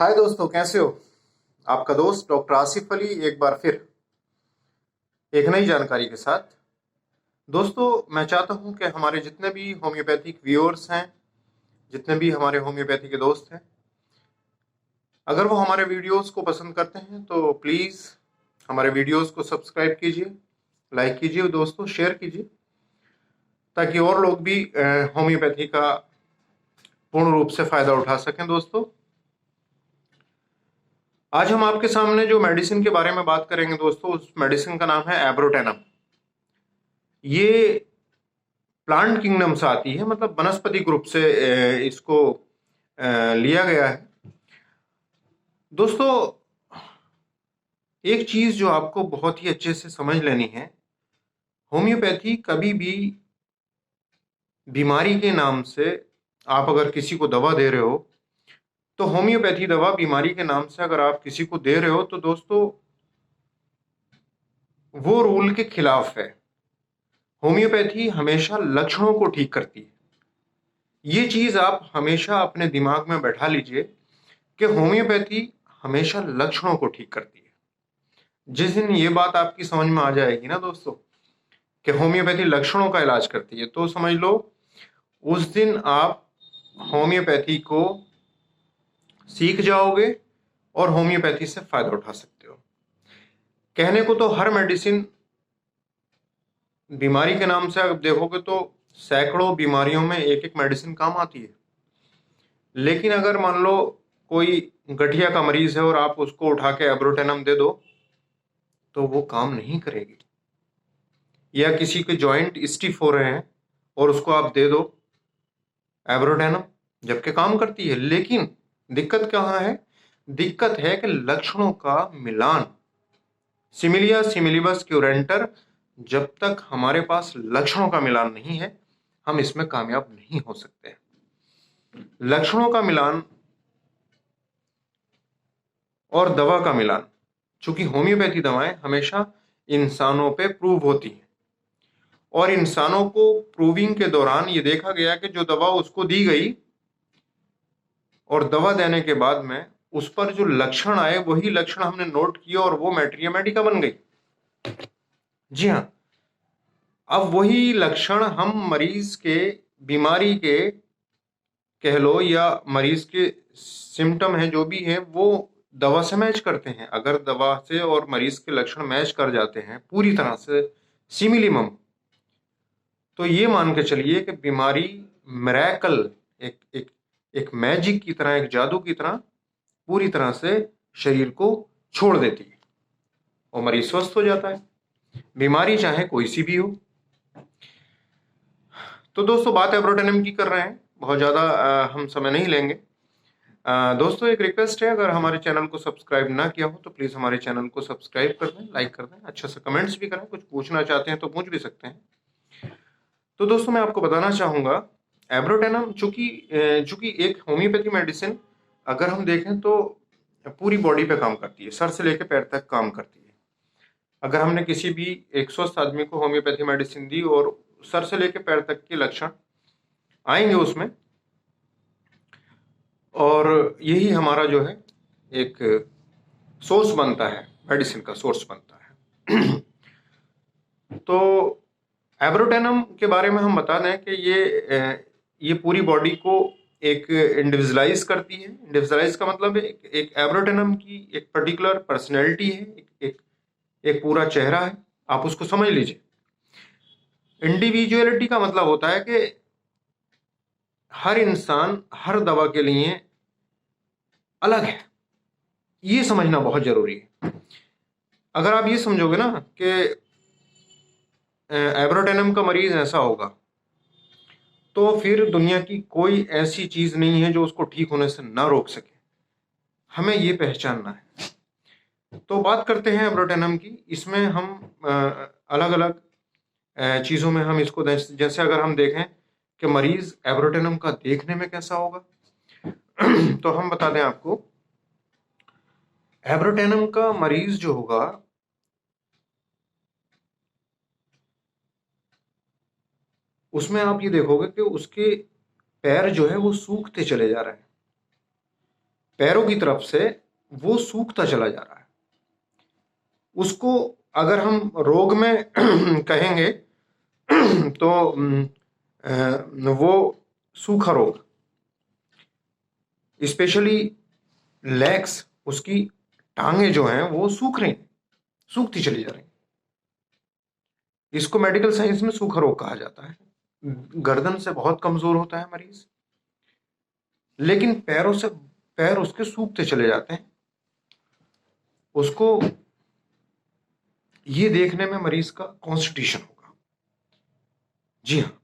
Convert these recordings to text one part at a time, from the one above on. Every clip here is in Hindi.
हाय दोस्तों, कैसे हो? आपका दोस्त डॉक्टर आसिफ अली एक बार फिर एक नई जानकारी के साथ। दोस्तों, मैं चाहता हूं कि हमारे जितने भी होम्योपैथिक व्यूअर्स हैं, जितने भी हमारे होम्योपैथी के दोस्त हैं, अगर वो हमारे वीडियोस को पसंद करते हैं तो प्लीज़ हमारे वीडियोस को सब्सक्राइब कीजिए, लाइक कीजिए, दोस्तों शेयर कीजिए, ताकि और लोग भी होम्योपैथी का पूर्ण रूप से फ़ायदा उठा सकें। दोस्तों, आज हम आपके सामने जो मेडिसिन के बारे में बात करेंगे दोस्तों, उस मेडिसिन का नाम है एब्रोटेनम। ये प्लांट किंगडम से आती है, मतलब वनस्पति ग्रुप से इसको लिया गया है। दोस्तों, एक चीज जो आपको बहुत ही अच्छे से समझ लेनी है, होम्योपैथी कभी भी बीमारी के नाम से आप अगर किसी को दवा दे रहे हो, तो होम्योपैथी दवा बीमारी के नाम से अगर आप किसी को दे रहे हो तो दोस्तों वो रूल के खिलाफ है। होम्योपैथी हमेशा लक्षणों को ठीक करती है। ये चीज आप हमेशा अपने दिमाग में बैठा लीजिए कि होम्योपैथी हमेशा लक्षणों को ठीक करती है। जिस दिन ये बात आपकी समझ में आ जाएगी ना दोस्तों कि होम्योपैथी लक्षणों का इलाज करती है, तो समझ लो उस दिन आप होम्योपैथी को सीख जाओगे और होम्योपैथी से फायदा उठा सकते हो। कहने को तो हर मेडिसिन बीमारी के नाम से आप देखोगे तो सैकड़ों बीमारियों में एक एक मेडिसिन काम आती है, लेकिन अगर मान लो कोई गठिया का मरीज है और आप उसको उठा के एब्रोटेनम दे दो तो वो काम नहीं करेगी। या किसी के जॉइंट स्टिफ हो रहे हैं और उसको आप दे दो एब्रोटेनम, जबकि काम करती है। लेकिन दिक्कत कहाँ है? दिक्कत है कि लक्षणों का मिलान, सिमिलिया सिमिलिबस क्यूरेंटर, जब तक हमारे पास लक्षणों का मिलान नहीं है हम इसमें कामयाब नहीं हो सकते। लक्षणों का मिलान और दवा का मिलान, चूंकि होम्योपैथी दवाएं हमेशा इंसानों पे प्रूव होती हैं और इंसानों को प्रूविंग के दौरान ये देखा गया कि जो दवा उसको दी गई और दवा देने के बाद में उस पर जो लक्षण आए वही लक्षण हमने नोट किए और वो मैट्रिया मेडिका बन गई। जी हाँ, अब वही लक्षण हम मरीज के बीमारी के कह लो या मरीज के सिम्टम है जो भी है वो दवा से मैच करते हैं। अगर दवा से और मरीज के लक्षण मैच कर जाते हैं पूरी तरह से सिमिलिमम, तो ये मान के चलिए कि बीमारी मिरेकल, एक एक एक मैजिक की तरह, एक जादू की तरह पूरी तरह से शरीर को छोड़ देती है और मरीज स्वस्थ हो जाता है, बीमारी चाहे कोई सी भी हो। तो दोस्तों, बात एब्रोटेनम की कर रहे हैं, बहुत ज़्यादा हम समय नहीं लेंगे। दोस्तों, एक रिक्वेस्ट है, अगर हमारे चैनल को सब्सक्राइब ना किया हो तो प्लीज़ हमारे चैनल को सब्सक्राइब कर दें, लाइक कर दें, अच्छा सा कमेंट्स भी करें, कुछ पूछना चाहते हैं तो पूछ भी सकते हैं। तो दोस्तों, मैं आपको बताना चाहूँगा एब्रोटेनम चूंकि एक होम्योपैथी मेडिसिन अगर हम देखें तो पूरी बॉडी पे काम करती है, सर से लेकर पैर तक काम करती है। अगर हमने किसी भी एक स्वस्थ आदमी को होम्योपैथी मेडिसिन दी और सर से लेकर पैर तक के लक्षण आएंगे उसमें, और यही हमारा जो है एक सोर्स बनता है, मेडिसिन का सोर्स बनता है। तो एब्रोटेनम के बारे में हम बता दें कि ये पूरी बॉडी को एक इंडिविजुअलाइज करती है। इंडिविजुअलाइज का मतलब है एक एब्रोटेनम की एक पर्टिकुलर पर्सनैलिटी है, एक पूरा चेहरा है, आप उसको समझ लीजिए। इंडिविजुअलिटी का मतलब होता है कि हर इंसान हर दवा के लिए अलग है, ये समझना बहुत जरूरी है। अगर आप ये समझोगे ना कि एब्रोटेनम का मरीज ऐसा होगा, तो फिर दुनिया की कोई ऐसी चीज नहीं है जो उसको ठीक होने से ना रोक सके। हमें ये पहचानना है। तो बात करते हैं एब्रोटेनम की। इसमें हम अलग अलग चीजों में हम इसको, जैसे अगर हम देखें कि मरीज एब्रोटेनम का देखने में कैसा होगा, तो हम बता दें आपको, एब्रोटेनम का मरीज जो होगा उसमें आप ये देखोगे कि उसके पैर जो है वो सूखते चले जा रहे हैं। पैरों की तरफ से वो सूखता चला जा रहा है। उसको अगर हम रोग में कहेंगे तो वो सूखा रोग, स्पेशली लेग्स, उसकी टांगे जो हैं वो सूख रही हैं, सूखती चली जा रही हैं। इसको मेडिकल साइंस में सूखा रोग कहा जाता है। गर्दन से बहुत कमजोर होता है मरीज, लेकिन पैर उसके सूखते चले जाते हैं। उसको ये देखने में मरीज का कॉन्स्टिट्यूशन होगा। जी हाँ,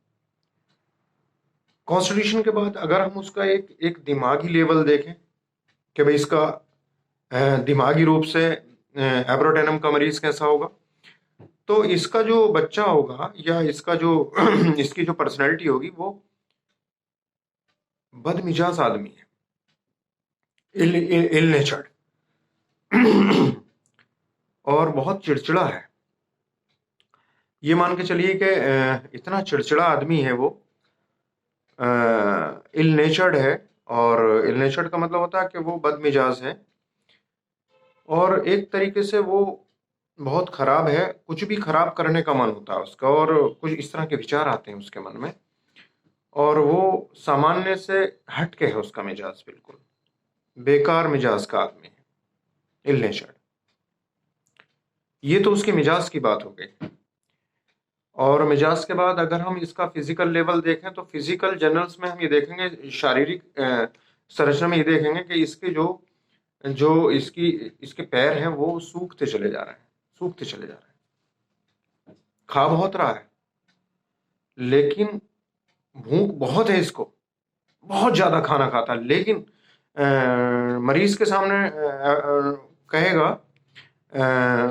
कॉन्स्टिट्यूशन के बाद अगर हम उसका एक दिमागी लेवल देखें कि भाई इसका दिमागी रूप से एब्रोटेनम का मरीज कैसा होगा, तो इसका जो बच्चा होगा या इसका जो इसकी जो पर्सनैलिटी होगी वो बदमिजाज आदमी है, इल नेचर्ड और बहुत चिड़चिड़ा है। ये मान के चलिए कि इतना चिड़चिड़ा आदमी है वो, इल नेचर्ड है। और इल नेचर्ड का मतलब होता है कि वो बदमिजाज है और एक तरीके से वो बहुत खराब है, कुछ भी खराब करने का मन होता है उसका और कुछ इस तरह के विचार आते हैं उसके मन में, और वो सामान्य से हट के है उसका मिजाज, बिल्कुल बेकार मिजाज का आदमी है, इल नेचर्ड। ये तो उसके मिजाज की बात हो गई। और मिजाज के बाद अगर हम इसका फिजिकल लेवल देखें तो फिजिकल जनरल्स में हम ये देखेंगे, शारीरिक संरचना में ये देखेंगे कि इसके जो जो इसके पैर हैं वो सूखते चले जा रहे हैं, सूखते चले जा रहे हैं। खा बहुत रहा है लेकिन भूख बहुत है इसको, बहुत ज्यादा खाना खाता है, लेकिन मरीज के सामने कहेगा,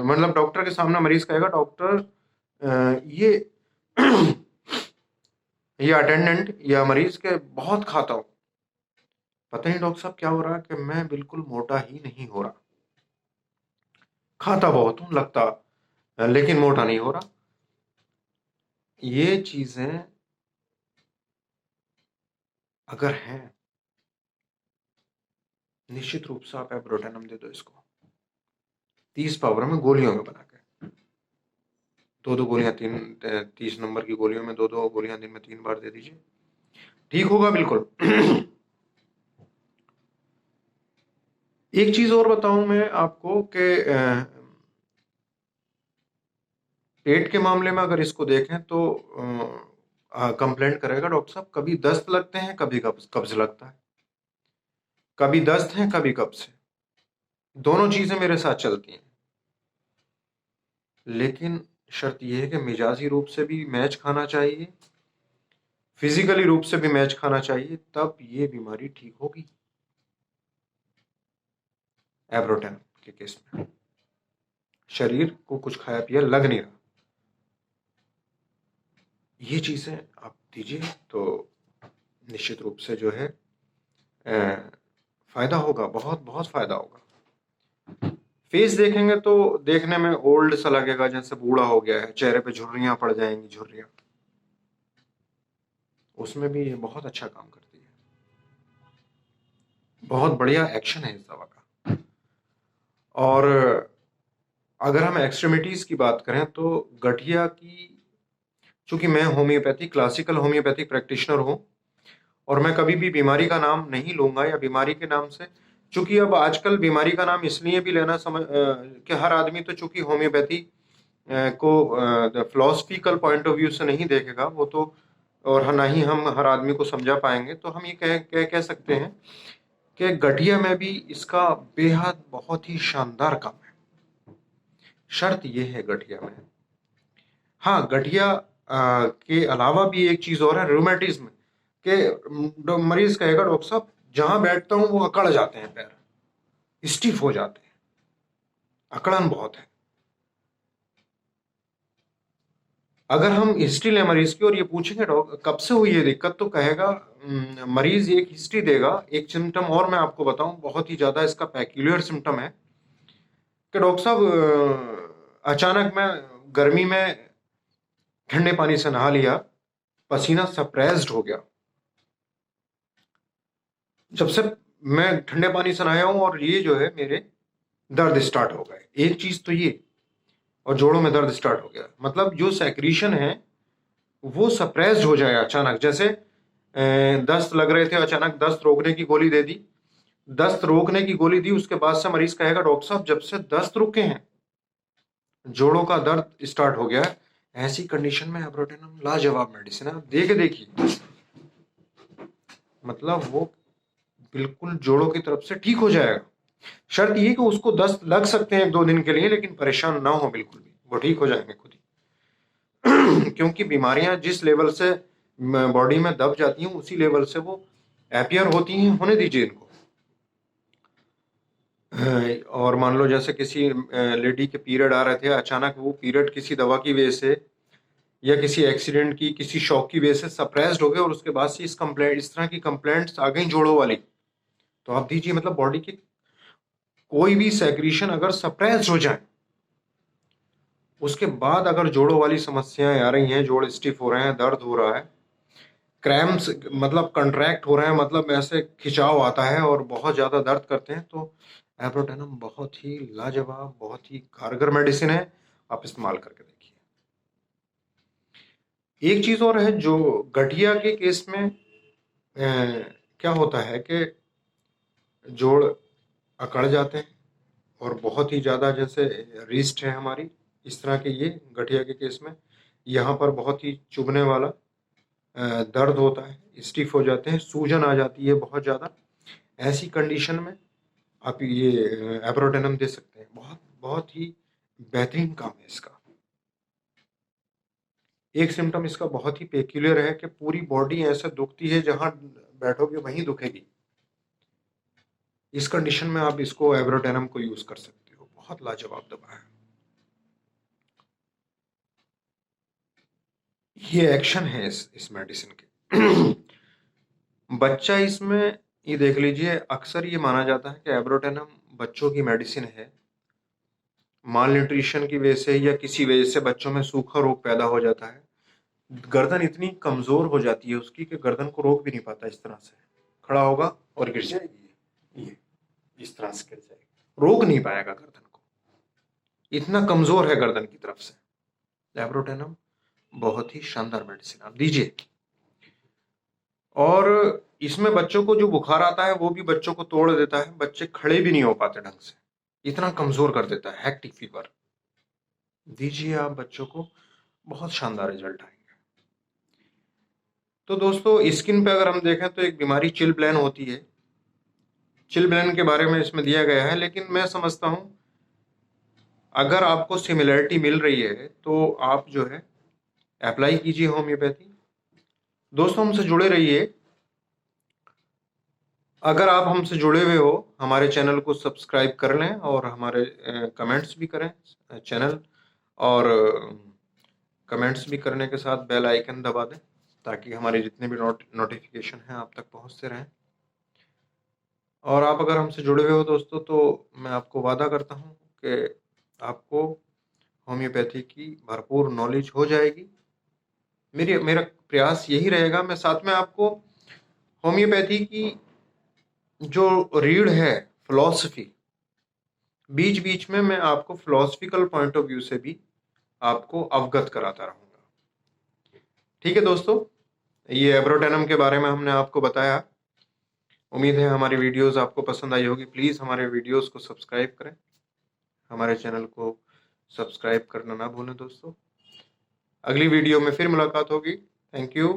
मतलब डॉक्टर के सामने मरीज कहेगा, डॉक्टर ये ये अटेंडेंट या मरीज के बहुत खाता हूं, पता नहीं डॉक्टर साहब क्या हो रहा है कि मैं बिल्कुल मोटा ही नहीं हो रहा, खाता बहुत हूं लगता लेकिन मोटा नहीं हो रहा। ये चीजें अगर हैं, निश्चित रूप से आप एब्रोटेनम दे दो इसको 30 पावर में गोलियों में बना के, दो गोलियां, 30 नंबर की गोलियों में दो गोलियां दिन में 3 बार दे दीजिए, ठीक होगा बिल्कुल। एक चीज और बताऊं मैं आपको कि पेट के मामले में अगर इसको देखें तो कंप्लेंट करेगा, डॉक्टर साहब कभी दस्त लगते हैं, कभी कब्ज लगता है, कभी दस्त है कभी कब्ज है, दोनों चीजें मेरे साथ चलती हैं। लेकिन शर्त यह है कि मिजाजी रूप से भी मैच खाना चाहिए, फिजिकली रूप से भी मैच खाना चाहिए, तब ये बीमारी ठीक होगी। एब्रोटेनम के केस में शरीर को कुछ खाया पिया लग नहीं रहा, ये चीजें आप दीजिए तो निश्चित रूप से जो है फायदा होगा, बहुत बहुत फायदा होगा। फेस देखेंगे तो देखने में ओल्ड सा लगेगा, जैसे बूढ़ा हो गया है, चेहरे पे झुर्रियां पड़ जाएंगी, झुर्रियां, उसमें भी ये बहुत अच्छा काम करती है, बहुत बढ़िया एक्शन है इस दवा का। और अगर हम एक्सट्रीमिटीज की बात करें तो गठिया की, चूंकि मैं होम्योपैथी, क्लासिकल होम्योपैथी प्रैक्टिशनर हूं और मैं कभी भी बीमारी का नाम नहीं लूंगा या बीमारी के नाम से, चूंकि अब आजकल बीमारी का नाम इसलिए भी लेना समझ कि हर आदमी तो चूंकि होम्योपैथी को फिलोसफिकल पॉइंट ऑफ व्यू से नहीं देखेगा वो तो, और ना ही हम हर आदमी को समझा पाएंगे, तो हम ये कह सकते हैं कि गठिया में भी इसका बेहद बहुत ही शानदार काम है। शर्त यह है गठिया में, हाँ गठिया के अलावा भी एक चीज और है, रूमेटिज्म के मरीज कहेगा, डॉक्टर साहब जहां बैठता हूं वो अकड़ जाते हैं, पैर स्टिफ हो जाते हैं, अकड़न बहुत है। अगर हम हिस्ट्री लें मरीज की और ये पूछेंगे डॉक्टर कब से हुई ये दिक्कत, तो कहेगा, मरीज एक हिस्ट्री देगा। एक सिम्टम और मैं आपको बताऊं, बहुत ही ज्यादा इसका पैक्यूलियर सिम्टम है कि डॉक्टर साहब अचानक मैं गर्मी में ठंडे पानी से नहा लिया, पसीना सप्रेस्ड हो गया, जब से मैं ठंडे पानी से नहाया हूँ और ये जो है मेरे दर्द स्टार्ट हो गए। एक चीज तो ये, और जोड़ों में दर्द स्टार्ट हो गया, मतलब जो सेक्रीशन है वो सप्रेस्ड हो जाए अचानक। जैसे दस्त लग रहे थे, अचानक दस्त रोकने की गोली दे दी, दस्त रोकने की गोली दी, उसके बाद से मरीज कहेगा डॉक्टर साहब जब से दस्त रुके हैं जोड़ों का दर्द स्टार्ट हो गया है। ऐसी कंडीशन में एब्रोटेनम लाजवाब मेडिसिन है, आप दे के देखिए, मतलब वो बिल्कुल जोड़ों की तरफ से ठीक हो जाएगा। शर्त ये कि उसको दस्त लग सकते हैं 1-2 दिन के लिए, लेकिन परेशान ना हो बिल्कुल भी, वो ठीक हो जाएंगे खुद ही। क्योंकि बीमारियां जिस लेवल से बॉडी में दब जाती हैं उसी लेवल से वो एपियर होती हैं, होने दीजिए इनको। और मान लो जैसे किसी लेडी के पीरियड आ रहे थे, अचानक वो पीरियड किसी दवा की वजह से या किसी एक्सीडेंट की, किसी शॉक की वजह से सप्रेस्ड हो गए, और उसके बाद से इस तरह की कंप्लेंट्स आ गई जोड़ों वाली, तो आप दीजिए। मतलब बॉडी की कोई भी सेक्रीशन अगर सप्रेस्ड हो जाए, उसके बाद अगर जोड़ों वाली समस्याएं आ रही हैं, जोड़ स्टिफ हो रहे हैं, दर्द हो रहा है, क्रैम्प्स मतलब कंट्रैक्ट हो रहे हैं, मतलब ऐसे खिंचाव आता है और बहुत ज़्यादा दर्द करते हैं, तो एब्रोटेनम बहुत ही लाजवाब, बहुत ही कारगर मेडिसिन है, आप इस्तेमाल करके देखिए। एक चीज़ और है, जो गठिया के केस में क्या होता है कि जोड़ अकड़ जाते हैं और बहुत ही ज़्यादा, जैसे रिस्ट है हमारी, इस तरह के ये गठिया के केस में यहाँ पर बहुत ही चुभने वाला दर्द होता है, स्टिफ हो जाते हैं, सूजन आ जाती है बहुत ज़्यादा। ऐसी कंडीशन में आप ये एब्रोटेनम दे सकते हैं, बहुत बहुत ही बेहतरीन काम है इसका। एक सिम्टम इसका बहुत ही पेक्यूलियर है कि पूरी बॉडी ऐसे दुखती है, जहां बैठोगे वहीं दुखेगी। इस कंडीशन में आप इसको एब्रोटेनम को यूज कर सकते हो, बहुत लाजवाब दवा है। ये एक्शन है इस मेडिसिन के। बच्चा इसमें, ये देख लीजिए, अक्सर ये माना जाता है कि एब्रोटेनम बच्चों की मेडिसिन है। माल न्यूट्रिशन की वजह से या किसी वजह से बच्चों में सूखा रोग पैदा हो जाता है, गर्दन इतनी कमजोर हो जाती है उसकी कि गर्दन को रोक भी नहीं पाता, इस तरह से खड़ा होगा और गिर जाएगी, ये इस तरह से गिर जाएगी, रोक नहीं पाएगा गर्दन को, इतना कमजोर है गर्दन की तरफ से। एब्रोटेनम बहुत ही शानदार मेडिसिन, आप दीजिए। और इसमें बच्चों को जो बुखार आता है वो भी बच्चों को तोड़ देता है, बच्चे खड़े भी नहीं हो पाते ढंग से, इतना कमजोर कर देता है। हेक्टिक फीवर दीजिए आप बच्चों को, बहुत शानदार रिजल्ट आएंगे। तो दोस्तों, स्किन पे अगर हम देखें तो एक बीमारी चिलब्लेन होती है, चिलब्लेन के बारे में इसमें दिया गया है, लेकिन मैं समझता हूं अगर आपको सिमिलरिटी मिल रही है तो आप जो है अप्लाई कीजिए होम्योपैथी। दोस्तों, हमसे जुड़े रहिए। अगर आप हमसे जुड़े हुए हो, हमारे चैनल को सब्सक्राइब कर लें और हमारे कमेंट्स भी करें चैनल, और कमेंट्स भी करने के साथ बेल आइकन दबा दें, ताकि हमारे जितने भी नोटिफिकेशन हैं आप तक पहुंचते रहें। और आप अगर हमसे जुड़े हुए हो दोस्तों, तो मैं आपको वादा करता हूं कि आपको होम्योपैथी की भरपूर नॉलेज हो जाएगी। मेरा प्रयास यही रहेगा। मैं साथ में आपको होम्योपैथी की जो रीढ़ है, फिलॉसफी, बीच बीच में मैं आपको फिलोसफिकल पॉइंट ऑफ व्यू से भी आपको अवगत कराता रहूंगा। ठीक है दोस्तों, ये एब्रोटेनम के बारे में हमने आपको बताया। उम्मीद है हमारी वीडियोस आपको पसंद आई होगी। प्लीज़ हमारे वीडियोस को सब्सक्राइब करें, हमारे चैनल को सब्सक्राइब करना ना भूलें दोस्तों। अगली वीडियो में फिर मुलाकात होगी। Thank you.